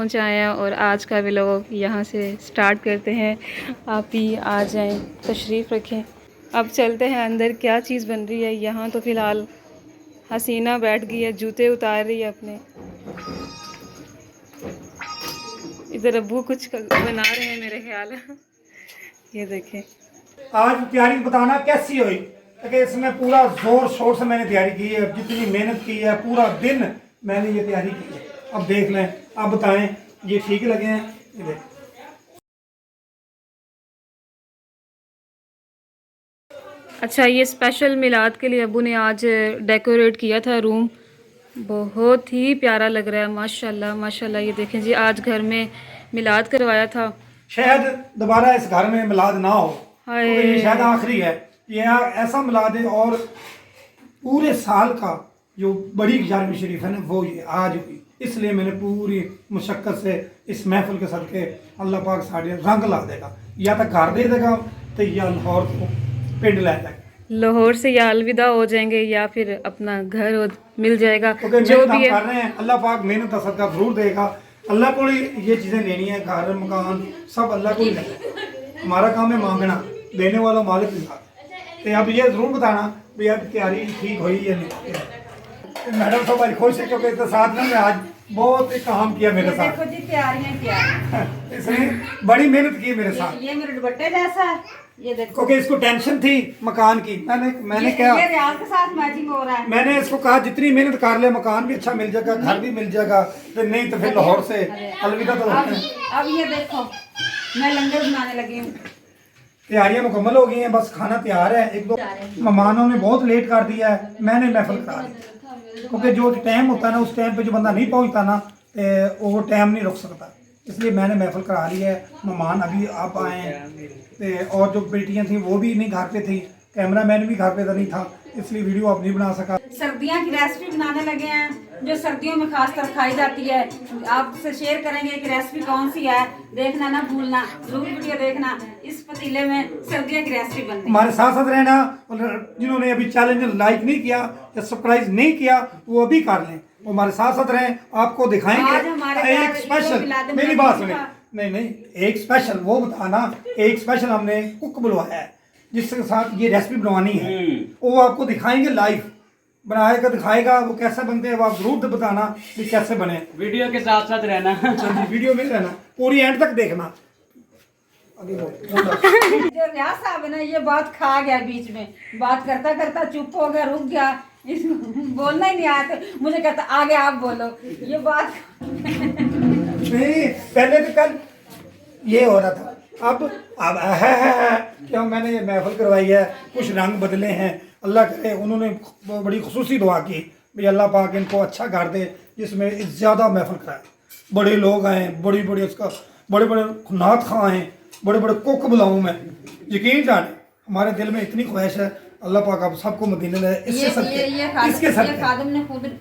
पहुंच आए हैं और आज का व्लॉग यहाँ से स्टार्ट करते हैं। आप ही आ जाएं, तशरीफ़ रखें। अब चलते हैं अंदर, क्या चीज़ बन रही है। यहाँ तो फ़िलहाल हसीना बैठ गई है, जूते उतार रही है अपने। इधर अब्बू कुछ बना रहे हैं मेरे ख्याल है। ये देखें, आज तैयारी बताना कैसी हुई, क्योंकि इसमें पूरा जोर शोर से मैंने तैयारी की है, जितनी मेहनत की है, पूरा दिन मैंने ये तैयारी की है। अब देख लें, अब बताएं ये ठीक लगे हैं। ये देखें, अच्छा ये स्पेशल मिलाद के लिए अब्बू ने आज डेकोरेट किया था रूम। बहुत ही प्यारा लग रहा है, माशाल्लाह माशाल्लाह। ये देखें जी, आज घर में मिलाद करवाया था। शायद दोबारा इस घर में मिलाद ना हो, हाय, क्योंकि ये शायद आखिरी है। ये ऐसा मिलाद है और पूरे साल का जो बड़ी 11वीं शरीफ है ना, वो ये आज हुई। इसलिए मैंने पूरी मुशक्क़त से इस महफिल के सदके अल्लाह पाक साढ़े रंग ला देगा, या तो घर दे देगा तो या लाहौर को पिंड ला देगा। लाहौर से या अलविदा हो जाएंगे या फिर अपना घर मिल जाएगा। क्योंकि जो मेहनत भी हम है कर रहे हैं, अल्लाह पाक मेहनत का सदका जरूर देगा। अल्लाह को ही ये चीज़ें लेनी है, घर मकान सब अल्लाह को ही लेना है। हमारा काम है मांगना, देने वाला मालिक के साथ। तो अब ये जरूर बताना भी अब तैयारी ठीक हुई या नहीं। मैडम साहब आज खुश है, क्योंकि इसके साथ ना मैं आज बहुत ही काम किया मेरे साथ। देखो जी तैयारियां क्या इसने बड़ी मेहनत की मेरे साथ, ये मेरे दुपट्टे जैसा है, ये देखो। क्योंकि इसको टेंशन थी मकान की। मैंने क्या, ये रियाज के साथ मैचिंग हो रहा है। मैंने इसको कहा जितनी मेहनत कर ले, मकान भी अच्छा मिल जाएगा, घर भी मिल जाएगा, तो नहीं तो फिर लाहौर से अलविदा तो होते हैं। अब ये देखो मैं लंगर बनाने लगी हूँ। तैयारियां मुकम्मल हो गई हैं, बस खाना तैयार है। एक दो मेहमानों ने बहुत लेट कर दिया है, मैंने महफिल करा दी, क्योंकि जो टाइम होता है ना, उस टाइम पे जो बंदा नहीं पहुंचता ना, वो टाइम नहीं रुक सकता। इसलिए मैंने महफिल करा ली है। मेहमान अभी आप आए हैं, और जो बेटियां थी वो भी नहीं घर पे थी, कैमरा मैन भी घर पे तो नहीं था, इसलिए वीडियो आप नहीं बना सका। सर्दियों की रेसिपी बनाने लगे हैं, जो सर्दियों में खासकर खाई जाती है। आपसे शेयर करेंगे कि रेसिपी कौन सी है, देखना ना भूलना, जरूर वीडियो देखना। इस पतीले में सर्दियों की रेसिपी बनती है। हमारे साथ साथ रहना, जिन्होंने अभी चैलेंज लाइक नहीं किया या सब्सक्राइब नहीं किया, वो अभी कर लें, वो हमारे साथ साथ रहें। आपको दिखाएंगे एक स्पेशल, मेरी बात सुने, नहीं एक स्पेशल वो बताना। एक स्पेशल हमने कुक बुलवाया है, जिसके साथ ये रेसिपी बनवानी है, वो आपको दिखाएंगे, लाइव बनाएगा, दिखाएगा वो कैसे बनते हैं। वो आप जरूर बताना कि कैसे बने। वीडियो के साथ साथ रहना। वीडियो में रहना, पूरी एंड तक देखना। जो रियाज साहब है ना, ये बात खा गया बीच में, बात करता करता चुप हो गया, रुक गया, इसको बोलना ही नहीं आया। तो मुझे कहता आगे आप बोलो, ये बात नहीं, पहले तो कल ये हो रहा था, अब है क्यों मैंने ये महफिल करवाई है, कुछ रंग बदले हैं। अल्लाह करे, उन्होंने बड़ी खुसूसी दुआ की भाई अल्लाह पाक इनको अच्छा घर दे, जिसमें ज़्यादा महफिल कराए, बड़े लोग आए, बड़ी बड़ी उसका बड़े बड़े नात खां हैं, बड़े बड़े कुक बुलाऊँ मैं। यकीन जाने हमारे दिल में इतनी ख्वाहिश है, अल्लाह पाक आप सबको मदीने ले। इसके साथ खादिम ने खुद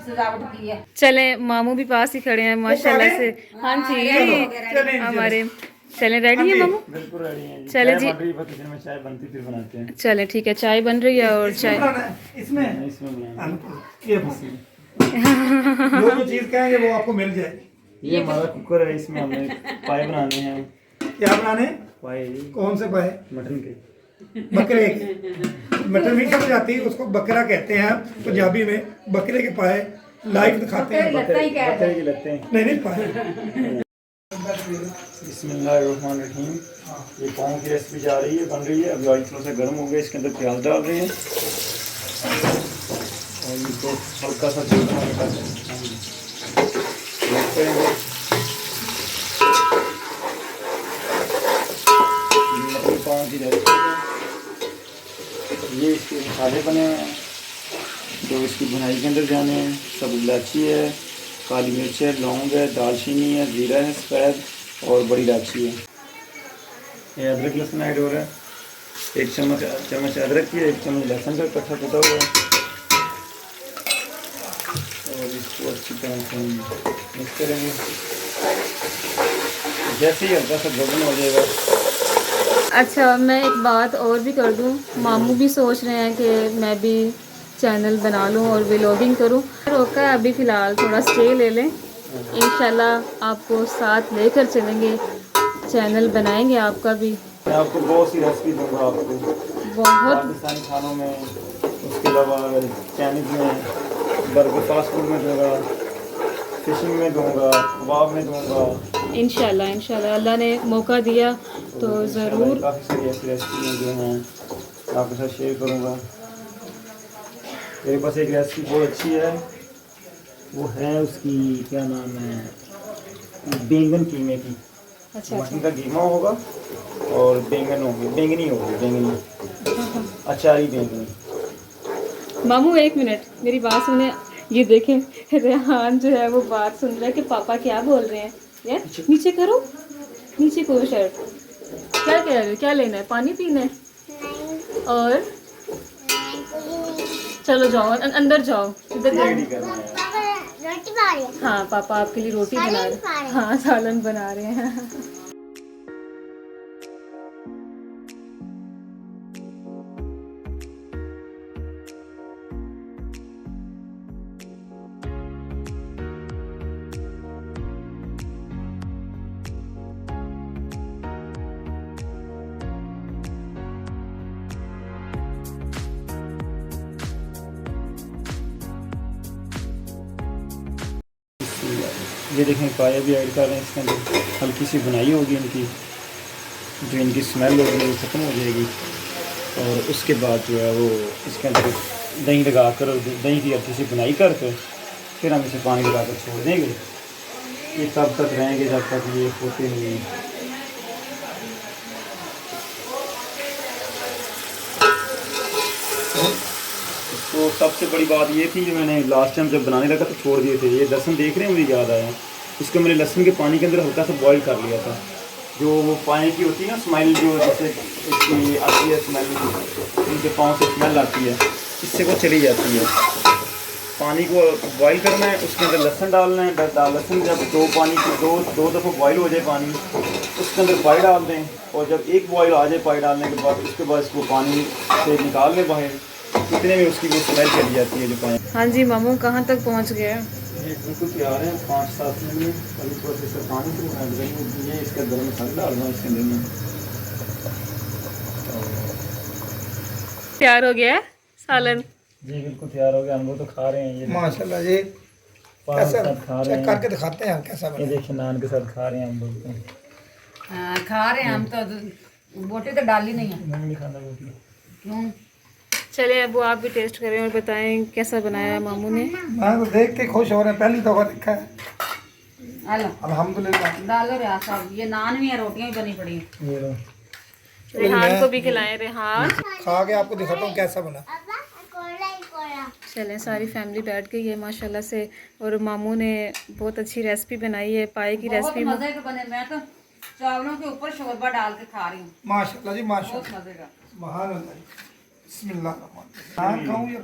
सजावट की है। चले, मामू भी पास ही खड़े हैं माशाल्लाह से। हाँ जी, हमारे चले रेडी है मामू? बिल्कुल रेडी हैं। चले जी, में चाय बनती फिर बनाते हैं। चले ठीक है, चाय बन रही है और चाय इसमें इसमें ये जो चीज़ कहेंगे वो आपको मिल जाएगी। ये हमारा कुकर है, इसमें हमें पाए बनाने हैं। क्या बनाने? पाए, कौन से पाए? मटन के। बकरे के। मटन नहीं समझ आती, उसको बकरा कहते हैं पंजाबी में। बकरे के पाए लाइव दिखाते हैं, बकरे की लगते हैं। नहीं पाए। बिस्मिल्लाहिर्रहमानिर्रहीम। ये पाँव की रेसिपी जा रही है, बन रही है। अभी ऑयल थोड़ा सा गर्म हो गया, इसके अंदर प्याज डाल रहे हैं और इनको हल्का सा तेल पाँव की रेसिपी है। ये इसके मसाले बने हैं जो इसकी बुनाई के अंदर जाने हैं। सब इलायची है, काली मिर्च है, लौंग है, दालचीनी है, जीरा है सफ़ेद, और बड़ी इलायची है। ये अदरक लहसुन ऐड हो रहा है, एक चम्मच अदरक की, एक चम्मच लहसुन का इकट्ठा कुटा हुआ है, और इसको अच्छी तरह से मिक्स करेंगे। जैसे ही हल्का सा गोल्डन हो जाएगा। अच्छा मैं एक बात और भी कर दूं, मामू भी सोच रहे हैं कि मैं भी चैनल बना लूं और व्लॉगिंग करूं। रोका है अभी फ़िलहाल, थोड़ा स्टे ले लें, इंशाल्लाह आपको साथ लेकर चलेंगे, चैनल बनाएंगे आपका भी। मैं आपको बहुत सी रेसिपी दूंगा आपको बहुत पाकिस्तानी खानों में, उसके अलावा चाइनीज़ में, बर्गर फास्ट फूड में दूंगा, फिशिंग में दूंगा, कबाब में दूंगा। इंशाल्लाह इंशाल्लाह अल्लाह ने मौका दिया तो ज़रूर। काफ़ी सारी ऐसी रेसिपी जो हैं आपके साथ शेयर करूंगा। मेरे पास एक रेसिपी बहुत अच्छी है, वो है उसकी क्या नाम है, बैंगन कीमे की। अच्छा मटन का कीमा होगा और बैंगन होगी, बैंगनी होगी, बैंगनी अचारी बैंगनी। मामू एक मिनट मेरी बात सुने। ये देखें रेहान जो है वो बात सुन रहा है कि पापा क्या बोल रहे हैं। यार नीचे करो, नीचे करो शर्ट। क्या कह रहे हो, क्या लेना है, पानी पीना है? और चलो जाओ अंदर जाओ, इधर जाओ। रेडी करना है। रोटी पा रही है। हाँ पापा आपके लिए रोटी बना रहे हैं। हाँ सालन बना रहे हैं। ये देखें पाया भी ऐड कर रहे हैं इसके अंदर, हल्की सी बुनाई होगी इनकी, जो इनकी स्मेल होगी वो ख़त्म हो जाएगी। और उसके बाद जो है वो इसके अंदर दही लगा कर, दही की हल्की सी बुनाई करके फिर हम इसे पानी लगा कर छोड़ देंगे। ये तब तक रहेंगे जब तक ये होते नहीं। तो सबसे बड़ी बात ये थी, जो मैंने लास्ट टाइम जब बनाने लगा तो छोड़ दिए थे, ये लहसुन देख रहे हैं, मुझे याद आया, इसको मैंने लहसुन के पानी के अंदर हल्का सा बॉईल कर लिया था। जो वो पानी की होती है ना स्मेल, जो जैसे इसकी आती है स्मेल, इनके पाँव से स्मेल आती है, इससे वो चली जाती है। पानी को बॉईल करना है, उसके अंदर लहसुन डालना है। लहसुन जब दो दफ़ा बॉईल हो जाए पानी, उसके अंदर पाई डाल दें, और जब एक बॉईल आ जाए पाई डालने के बाद, उसके बाद इसको पानी से निकाल लें बाहर, इतने में उसकी वो स्मेल चली जाती है जो पानी। हाँ जी मामू कहाँ तक पहुँच गए? ये बिल्कुल तैयार है, 5-7 मिनट में। अभी थोड़ा सा इसका पानी शुरू कर देंगे, ये इसका गर्म मसाला डालना है इसके अंदर में। तैयार हो गया है सालन? जी बिल्कुल तैयार हो गया, हम लोग तो खा रहे हैं ये माशाल्लाह जी। पान के कैसा साथ खा रहे चेक हैं। करके दिखाते हैं हम कैसा ये बना। देखिए नान के साथ खा रहे हैं हम लोग तो। हाँ, खा रहे हैं हम तो, बोटी तो डाली नहीं है। नहीं खाना रोटी। क्यों? चले अब वो आप भी टेस्ट करें और बताएं कैसा बनाया है मामू ने। मैं तो देख के खुश हो रहे हैं, पहली दफ़ा देखा है। हेलो अल्हम्दुलिल्लाह। डालो रियाज साहब, ये नान भी है, रोटियां भी बनी पड़ी हैं। ये लो। रेहान को भी खिलाएं। रेहान खा के आपको दिखाता हूँ कैसा बना। पापा कोला ही कोला। चलें सारी फैमिली बैठ गई है माशाल्लाह से। और मामू ने बहुत अच्छी रेसिपी बनाई है, पाए की बहुत रेसिपी। मजे के बने। मैं तो चावलों के ऊपर शोरबा डाल के खा रही हूँ, माशाल्लाह जी बहुत माशाल्लाह। मजे का। सुभान अल्लाह। बिस्मिल्लाह। हाँ खाऊँ यार।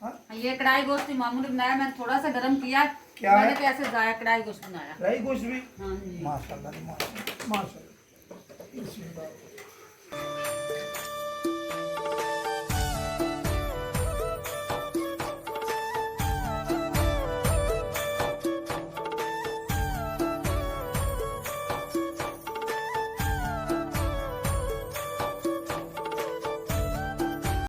हाँ ये कढ़ाई गोश्त मामू ने बनाया, मैंने थोड़ा सा गर्म किया। क्या मैंने है? तो ऐसे जाया कढ़ाई गोश्त बनाया। राई गोश्त भी। हाँ जी। माशाल्लाह जी माशाल्लाह माशाल्लाह। बिस्मिल्लाह।